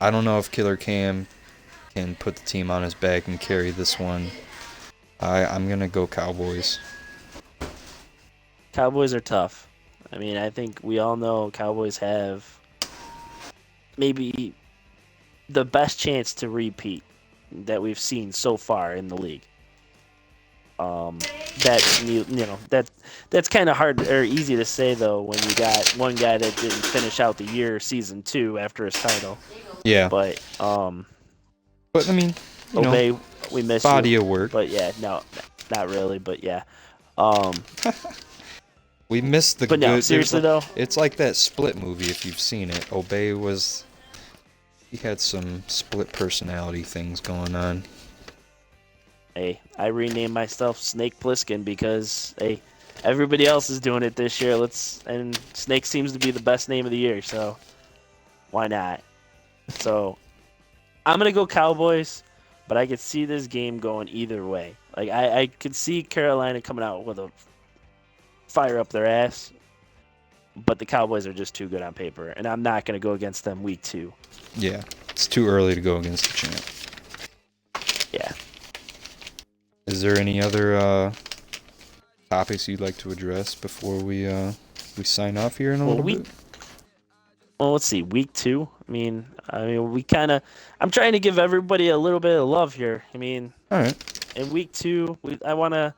I don't know if Killer Cam can put the team on his back and carry this one. I'm going to go Cowboys. Cowboys are tough. I mean, I think we all know Cowboys have maybe the best chance to repeat that we've seen so far in the league. That's kind of hard or easy to say though when you got one guy that didn't finish out the year season 2 after his title. Yeah. But I mean, Obey, we miss body you. of work. But yeah, no, not really. But yeah. We missed the but good. No, seriously though, it's like that Split movie if you've seen it. Obey he had some split personality things going on. hey, I renamed myself Snake Plissken because hey, everybody else is doing it this year. And Snake seems to be the best name of the year, so why not? So I'm gonna go Cowboys, but I could see this game going either way. Like I could see Carolina coming out with a fire up their ass, but the Cowboys are just too good on paper, and I'm not gonna go against them week 2. Yeah, it's too early to go against the champ. Yeah. Is there any other topics you'd like to address before we sign off here in a little bit? Well, let's see. Week 2. I mean, we kind of. I'm trying to give everybody a little bit of love here. I mean, all right. In week 2, I want to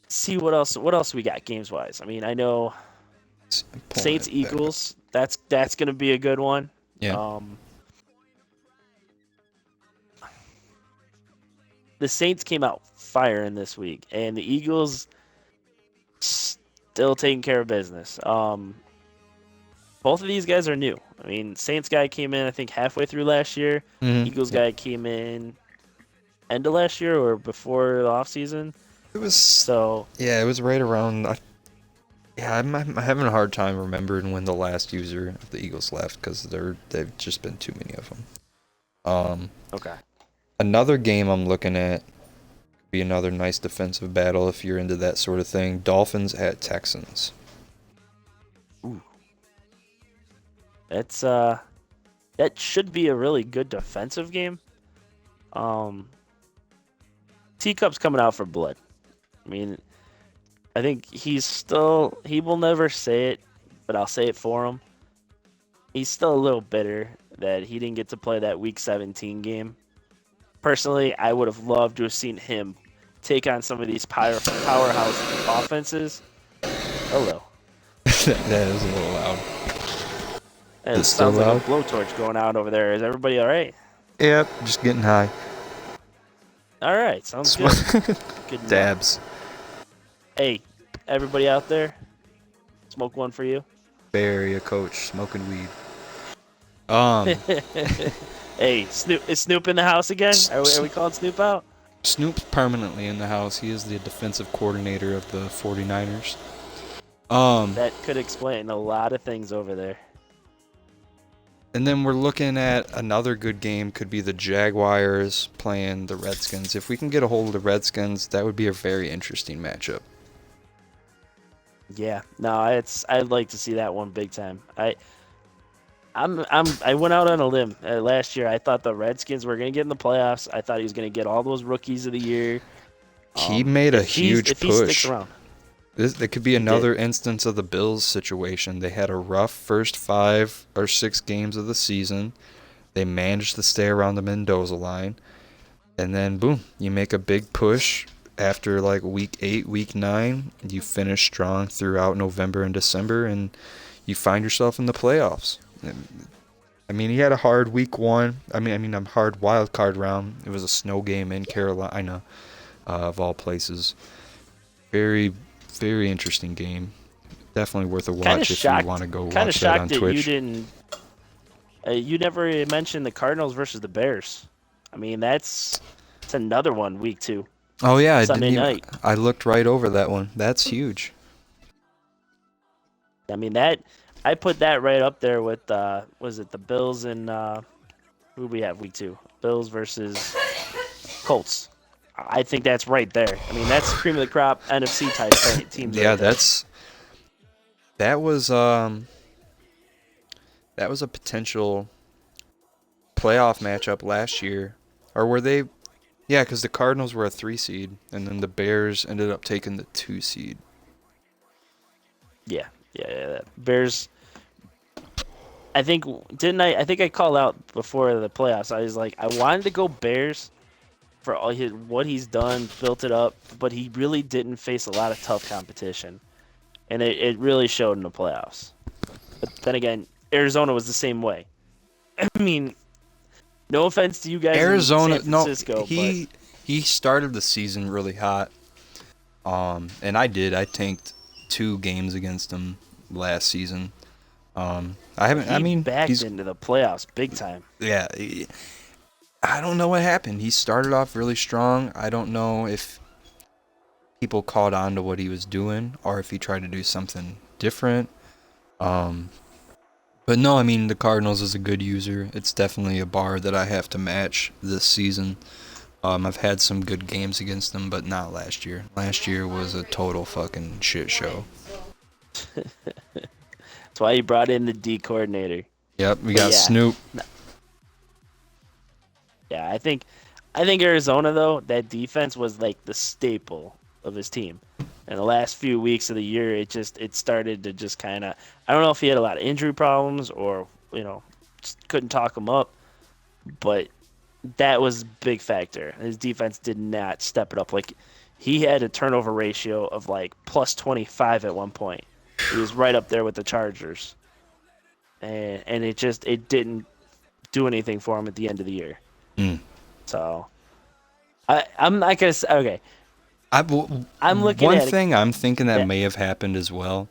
see what else we got games wise. I mean, I know Saints Eagles. That's gonna be a good one. Yeah. The Saints came out firing this week, and the Eagles still taking care of business. Both of these guys are new. I mean, Saints guy came in, I think, halfway through last year. Mm-hmm. Eagles guy came in end of last year or before the offseason. It was right around. I'm having a hard time remembering when the last user of the Eagles left because they've just been too many of them. Okay. Another game I'm looking at could be another nice defensive battle if you're into that sort of thing. Dolphins at Texans. Ooh. That's that should be a really good defensive game. Teacup's coming out for blood. I mean, I think he will never say it, but I'll say it for him. He's still a little bitter that he didn't get to play that Week 17 game. Personally, I would have loved to have seen him take on some of these powerhouse offenses. Hello. That is a little loud. It sounds like a blowtorch going out over there. Is everybody all right? Yep, just getting high. All right, sounds good. Good Dabs. Hey, everybody out there, smoke one for you. Bay Area coach smoking weed. Hey, is Snoop in the house again? Are we calling Snoop out? Snoop's permanently in the house. He is the defensive coordinator of the 49ers. That could explain a lot of things over there. And then we're looking at another good game. Could be the Jaguars playing the Redskins. If we can get a hold of the Redskins, that would be a very interesting matchup. Yeah, no, I'd like to see that one big time. I went out on a limb last year. I thought the Redskins were going to get in the playoffs. I thought he was going to get all those rookies of the year. He made a huge push. If he sticks around. There could be another instance of the Bills situation. They had a rough first 5 or 6 games of the season. They managed to stay around the Mendoza line. And then, boom, you make a big push after like week 8, week 9. You finish strong throughout November and December, and you find yourself in the playoffs. I mean, he had a hard week 1. I mean, a hard wild card round. It was a snow game in Carolina, of all places. Very, very interesting game. Definitely worth a watch if you want to go watch that on Twitch. Kind of shocked that you never mentioned the Cardinals versus the Bears. I mean, that's another one, week 2. Oh yeah, Sunday night. I looked right over that one. That's huge. I mean, I put that right up there with was it the Bills and who we have week 2? Bills versus Colts. I think that's right there. I mean, that's cream of the crop NFC type teams. Yeah, right that that was a potential playoff matchup last year. Or were they? Yeah, because the Cardinals were a 3 seed, and then the Bears ended up taking the 2 seed. Yeah. Bears. I think didn't I? I think I called out before the playoffs. I was like, I wanted to go Bears for all what he's done, built it up, but he really didn't face a lot of tough competition, and it really showed in the playoffs. But then again, Arizona was the same way. I mean, no offense to you guys in Arizona, San no, Francisco, but he started the season really hot. And I did. I tanked 2 games against him last season. I haven't. I he mean, backed he's into the playoffs big time. yeah. I don't know what happened. He started off really strong. I don't know if people caught on to what he was doing or if he tried to do something different. Um, but no, I mean the Cardinals is a good user. It's definitely a bar that I have to match this season. I've had some good games against them, but not last year. Last year was a total fucking shit show. That's why you brought in the D coordinator. Yep, we But got yeah, Snoop. yeah, I think Arizona though, that defense was like the staple of his team. And the last few weeks of the year, it started to just kind of, I don't know if he had a lot of injury problems or just couldn't talk him up, but that was a big factor. His defense did not step it up. Like he had a turnover ratio of like plus 25 at one point. He was right up there with the Chargers, and it didn't do anything for him at the end of the year. Mm. So I'm not gonna say okay. I'm looking One at it. thing I'm thinking that Yeah, may have happened as well.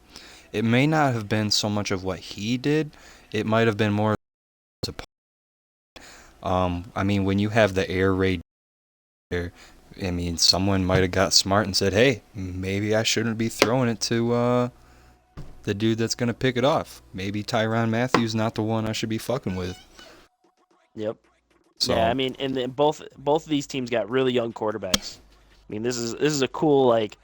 It may not have been so much of what he did. It might have been more. I mean, when you have the air raid there, I mean, someone might have got smart and said, "Hey, maybe I shouldn't be throwing it to the dude that's gonna pick it off. Maybe Tyrann Mathieu not the one I should be fucking with." yep. Yeah, I So, mean, and then both of these teams got really young quarterbacks. I mean, this is a cool like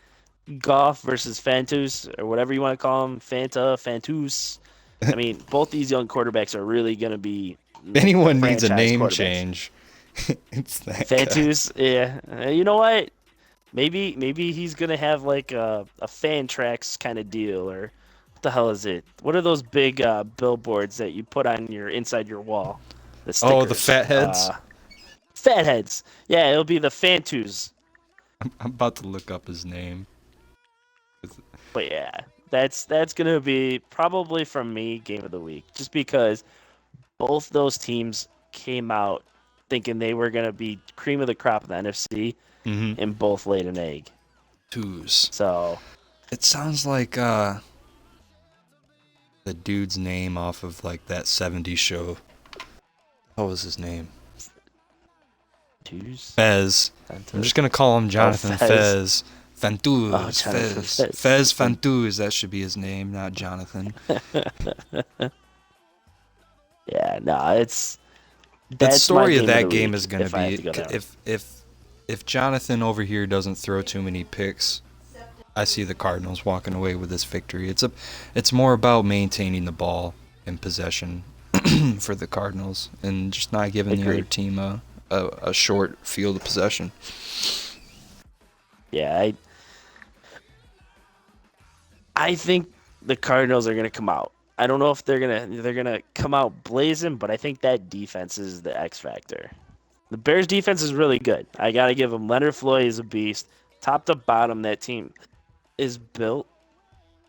Goff versus Fantus or whatever you want to call them, Fantus. I mean, both these young quarterbacks are really gonna be if anyone needs a franchise name quarterbacks. change, it's that guy. Fantus, yeah. You know what? Maybe he's gonna have like a fan tracks kind of deal, or what the hell is it? What are those big billboards that you put on your inside your wall? The Oh, the stickers. fatheads. Fatheads. Yeah, it'll be the Fantus. I'm about to look up his name. But yeah, that's gonna be probably from me game of the week, just because both those teams came out thinking they were gonna be cream of the crop of the NFC, Mm-hmm. and both laid an egg. Twos. So It sounds like the dude's name off of like that '70s show. What was his name? twos. Fez. I'm just gonna call him Jonathan Fez. Fez. Fantuz. Oh, Jonathan Fez. Fez. Fez Fantuz. That should be his name, not Jonathan. Yeah, no, it's The that's story my of game that of the game week is gonna if I have be to go down. if Jonathan over here doesn't throw too many picks, I see the Cardinals walking away with this victory. It's more about maintaining the ball in possession for the Cardinals and just not giving the other Agreed. team a short field of possession. Yeah, I think the Cardinals are gonna come out. I don't know if they're gonna come out blazing, but I think that defense is the X factor. The Bears defense is really good. I gotta give them. Leonard Floyd is a beast. Top to bottom, that team is built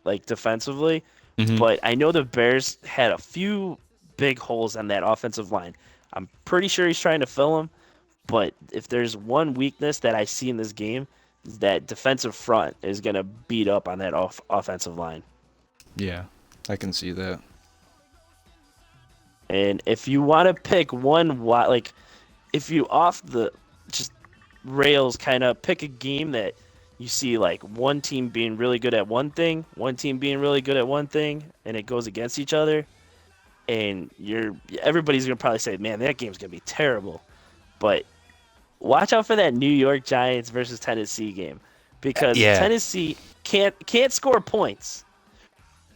like defensively. Hmm. But I know the Bears had a few big holes on that offensive line. I'm pretty sure he's trying to fill them. But if there's one weakness that I see in this game, is that defensive front is gonna beat up on that offensive line. Yeah, I can see that. And if you want to pick one, like if you off the just rails kind of pick a game that you see like one team being really good at one thing, one team being really good at one thing, and it goes against each other, and everybody's gonna probably say, "Man, that game's gonna be terrible." But watch out for that New York Giants versus Tennessee game, because Yeah, Tennessee can't score points,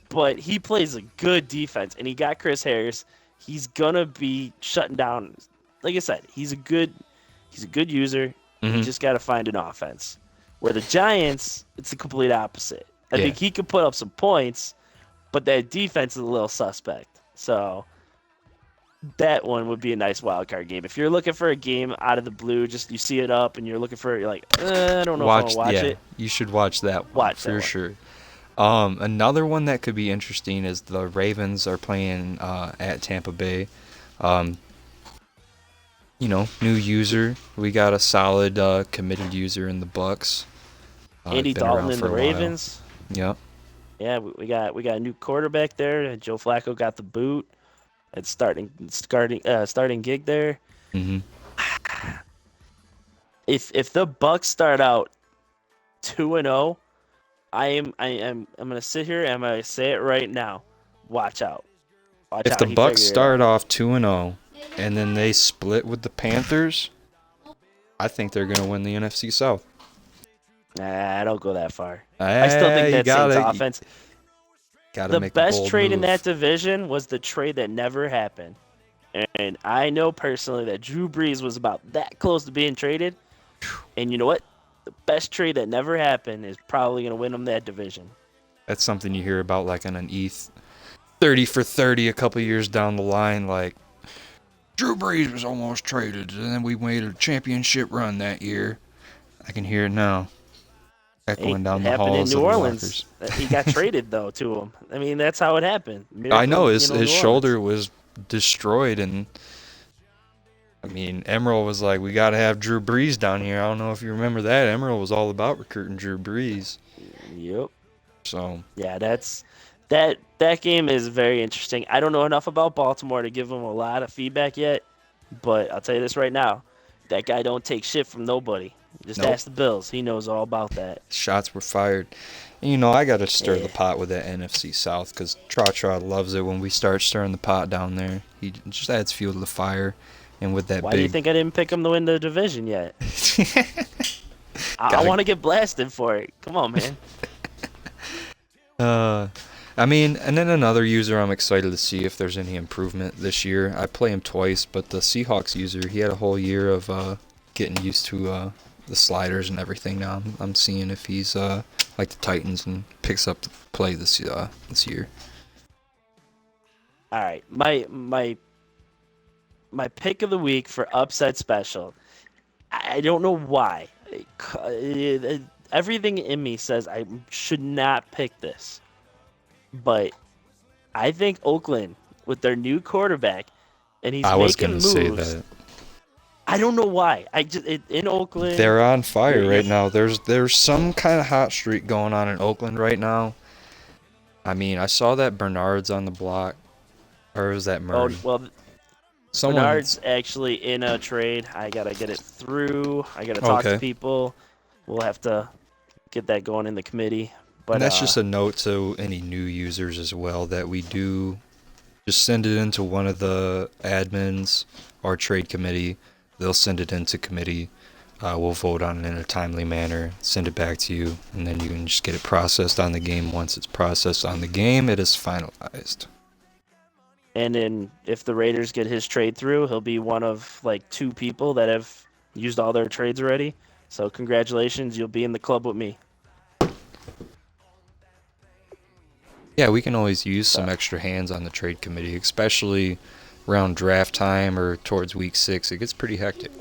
but he plays a good defense, and he got Chris Harris. He's gonna be shutting down. Like I said, he's a good user. He Hmm. just got to find an offense. Where the Giants, it's the complete opposite. I Yeah. think he could put up some points, but that defense is a little suspect. So that one would be a nice wild card game. If you're looking for a game out of the blue, just you see it up and you're looking for it, you're like, I don't know if I want to watch it. You should watch that one Watch that for one. sure. Another one that could be interesting is the Ravens are playing at Tampa Bay. Um, new user. We got a solid committed user in the Bucks. Andy Been Dalton around and for the a while. Ravens. Yep. Yeah, we got a new quarterback there. Joe Flacco got the boot. It's starting gig there. Hmm. If the Bucks start out 2-0, I'm gonna sit here and I'm gonna say it right now. Watch out. Watch If out. the He Bucks figured it out. start off 2-0 and then they split with the Panthers, I think they're gonna win the NFC South. Nah, I don't go that far. I still think that Saints offense. Gotta The make a best bold trade in move. that division was the trade that never happened. And I know personally that Drew Brees was about that close to being traded. And you know what? The best trade that never happened is probably going to win them that division. That's something you hear about like on an 30 for 30 a couple years down the line. Like Drew Brees was almost traded, and then we made a championship run that year. I can hear it now, echoing down It the happened in halls New of the Orleans. lockers. He got traded, though, to him. I mean, that's how it happened. I know Miracle, his New Orleans. shoulder was destroyed, and I mean Emerald was like, "We got to have Drew Brees down here." I don't know if you remember that. Emerald was all about recruiting Drew Brees. Yep. So Yeah, that game is very interesting. I don't know enough about Baltimore to give them a lot of feedback yet, but I'll tell you this right now. That guy don't take shit from nobody. Just nope, ask the Bills. He knows all about that. shots were fired. And, I got to stir Yeah. the pot with that NFC South because Tra loves it when we start stirring the pot down there. He just adds fuel to the fire. And with that Why do you big, think I didn't pick him to win the division yet? I Gotta- want to get blasted for it. Come on, man. I mean, and then another user I'm excited to see if there's any improvement this year. I play him twice, but the Seahawks user, he had a whole year of getting used to the sliders and everything. Now I'm seeing if he's like the Titans and picks up the play this year. All right, my pick of the week for upset special. I don't know why. Everything in me says I should not pick this, but I think Oakland with their new quarterback, and he's I was making gonna moves. say that I don't know why. In Oakland. they're on fire Yeah. right now. There's some kind of hot streak going on in Oakland right now. I mean, I saw that Bernard's on the block, or was that Oh Murray? well, Someone. Bernard's actually in a trade. I gotta get it through. I gotta talk to Okay. people. We'll have to get that going in the committee. But And that's just a note to any new users as well that we do just send it into one of the admins or trade committee. They'll send it into committee. We'll vote on it in a timely manner, send it back to you, and then you can just get it processed on the game. Once it's processed on the game, it is finalized. and then if the Raiders get his trade through, he'll be one of like 2 people that have used all their trades already. So congratulations, you'll be in the club with me. Yeah, we can always use some extra hands on the trade committee, especially around draft time or towards week 6. It gets pretty hectic.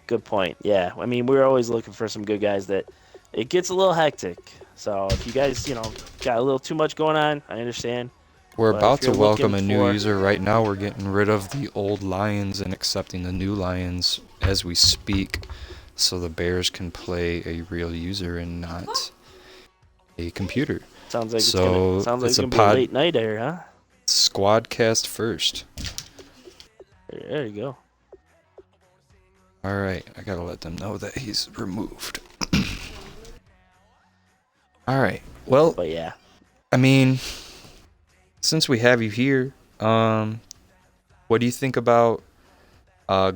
Good point. Yeah, I mean we're always looking for some good guys that it gets a little hectic. So if you guys, got a little too much going on, I understand. We're But about if you're to welcome a looking new for- user right now. We're getting rid of the old Lions and accepting the new Lions as we speak, so the Bears can play a real user and not a computer. Sounds like So, it's gonna it's a be a pod- late night here, huh? Squadcast first. There you go. All right, I gotta let them know that he's removed. All right. Well, But yeah, I mean, since we have you here, what do you think about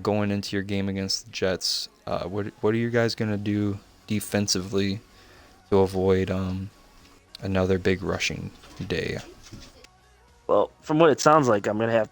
going into your game against the Jets? What are you guys gonna do defensively to avoid another big rushing day. Well, from what it sounds like, I'm gonna have